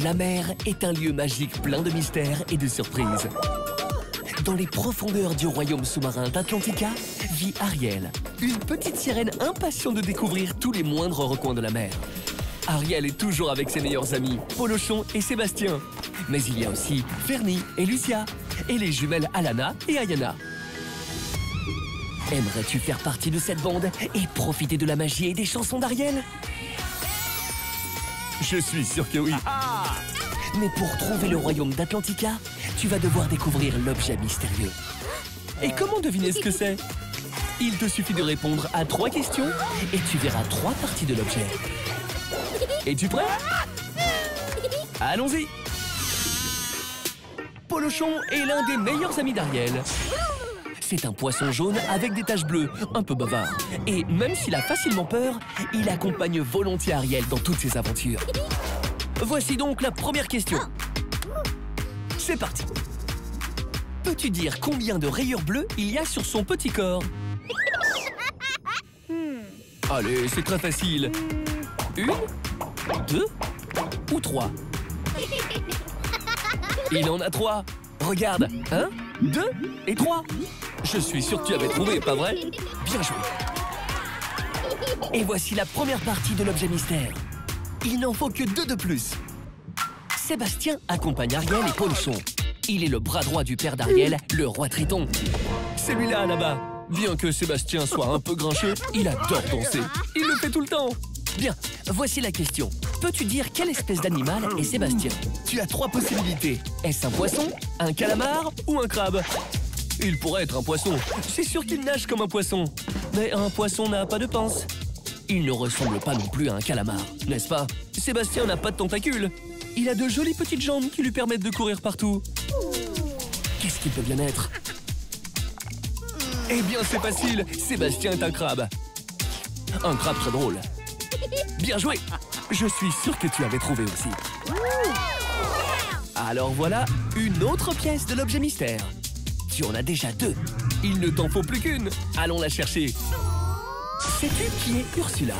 La mer est un lieu magique plein de mystères et de surprises. Dans les profondeurs du royaume sous-marin d'Atlantica vit Ariel, une petite sirène impatiente de découvrir tous les moindres recoins de la mer. Ariel est toujours avec ses meilleurs amis, Polochon et Sébastien. Mais il y a aussi Fernie et Lucia, et les jumelles Alana et Ayana. Aimerais-tu faire partie de cette bande et profiter de la magie et des chansons d'Ariel? Je suis sûr que oui. Mais pour trouver le royaume d'Atlantica, tu vas devoir découvrir l'objet mystérieux. Et comment deviner ce que c'est? Il te suffit de répondre à 3 questions et tu verras 3 parties de l'objet. Es-tu prêt? Allons-y! Polochon est l'un des meilleurs amis d'Ariel. C'est un poisson jaune avec des taches bleues, un peu bavard. Et même s'il a facilement peur, il accompagne volontiers Ariel dans toutes ses aventures. Voici donc la première question. C'est parti. Peux-tu dire combien de rayures bleues il y a sur son petit corps? Allez, c'est très facile. 1, 2 ou 3? Il en a 3. Regarde, 1, 2 et 3. Je suis sûr que tu avais trouvé, pas vrai? Bien joué. Et voici la première partie de l'objet mystère. Il n'en faut que 2 de plus. Sébastien accompagne Ariel et Polochon. Il est le bras droit du père d'Ariel, le roi Triton. Celui-là, là-bas. Bien que Sébastien soit un peu grincheux, il adore danser. Il le fait tout le temps. Bien, voici la question. Peux-tu dire quelle espèce d'animal est Sébastien? Tu as 3 possibilités. Est-ce un poisson, un calamar ou un crabe? Il pourrait être un poisson. C'est sûr qu'il nage comme un poisson. Mais un poisson n'a pas de pince. Il ne ressemble pas non plus à un calamar, n'est-ce pas? Sébastien n'a pas de tentacules. Il a de jolies petites jambes qui lui permettent de courir partout. Qu'est-ce qu'il peut bien être? Eh bien, c'est facile. Sébastien est un crabe. Un crabe très drôle. Bien joué! Je suis sûr que tu avais trouvé aussi. Alors voilà, une autre pièce de l'objet mystère. Tu en as déjà 2. Il ne t'en faut plus qu'une. Allons la chercher. Sais-tu qui est Ursula?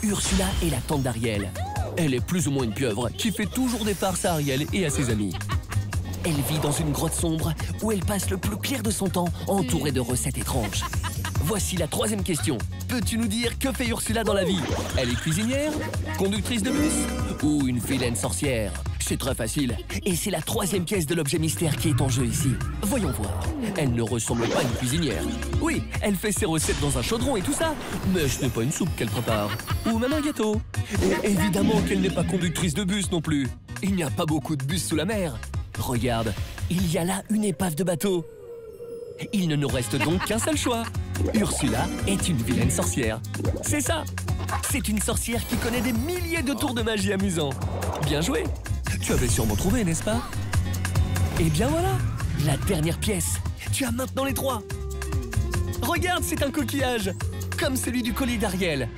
Ursula est la tante d'Ariel. Elle est plus ou moins une pieuvre qui fait toujours des farces à Ariel et à ses amis. Elle vit dans une grotte sombre où elle passe le plus clair de son temps entourée de recettes étranges. Voici la 3e question. Peux-tu nous dire que fait Ursula dans la vie? Elle est cuisinière, conductrice de bus ou une vilaine sorcière? C'est très facile. Et c'est la 3e pièce de l'objet mystère qui est en jeu ici. Voyons voir. Elle ne ressemble pas à une cuisinière. Oui, elle fait ses recettes dans un chaudron et tout ça. Mais ce n'est pas une soupe qu'elle prépare. Ou même un gâteau. Et évidemment qu'elle n'est pas conductrice de bus non plus. Il n'y a pas beaucoup de bus sous la mer. Regarde, il y a là une épave de bateau. Il ne nous reste donc qu'un seul choix. Ursula est une vilaine sorcière. C'est ça. C'est une sorcière qui connaît des milliers de tours de magie amusants. Bien joué. Tu avais sûrement trouvé, n'est-ce pas? Et bien voilà, la dernière pièce. Tu as maintenant les 3. Regarde, c'est un coquillage, comme celui du collier d'Ariel.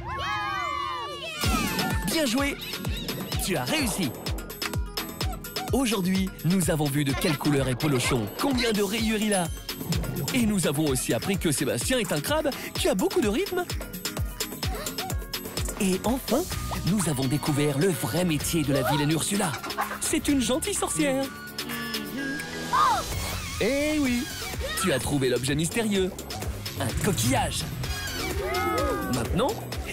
Bien joué. Tu as réussi. Aujourd'hui, nous avons vu de quelle couleur est Polochon, combien de rayures il a. Et nous avons aussi appris que Sébastien est un crabe qui a beaucoup de rythme. Et enfin, nous avons découvert le vrai métier de la vilaine Ursula. C'est une gentille sorcière. Eh oui, tu as trouvé l'objet mystérieux. Un coquillage. Maintenant,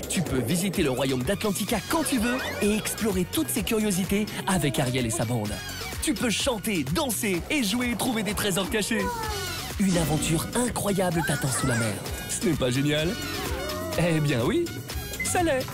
tu peux visiter le royaume d'Atlantica quand tu veux et explorer toutes ses curiosités avec Ariel et sa bande. Tu peux chanter, danser et jouer et trouver des trésors cachés. Une aventure incroyable t'attend sous la mer. Ce n'est pas génial? Eh bien oui, ça l'est.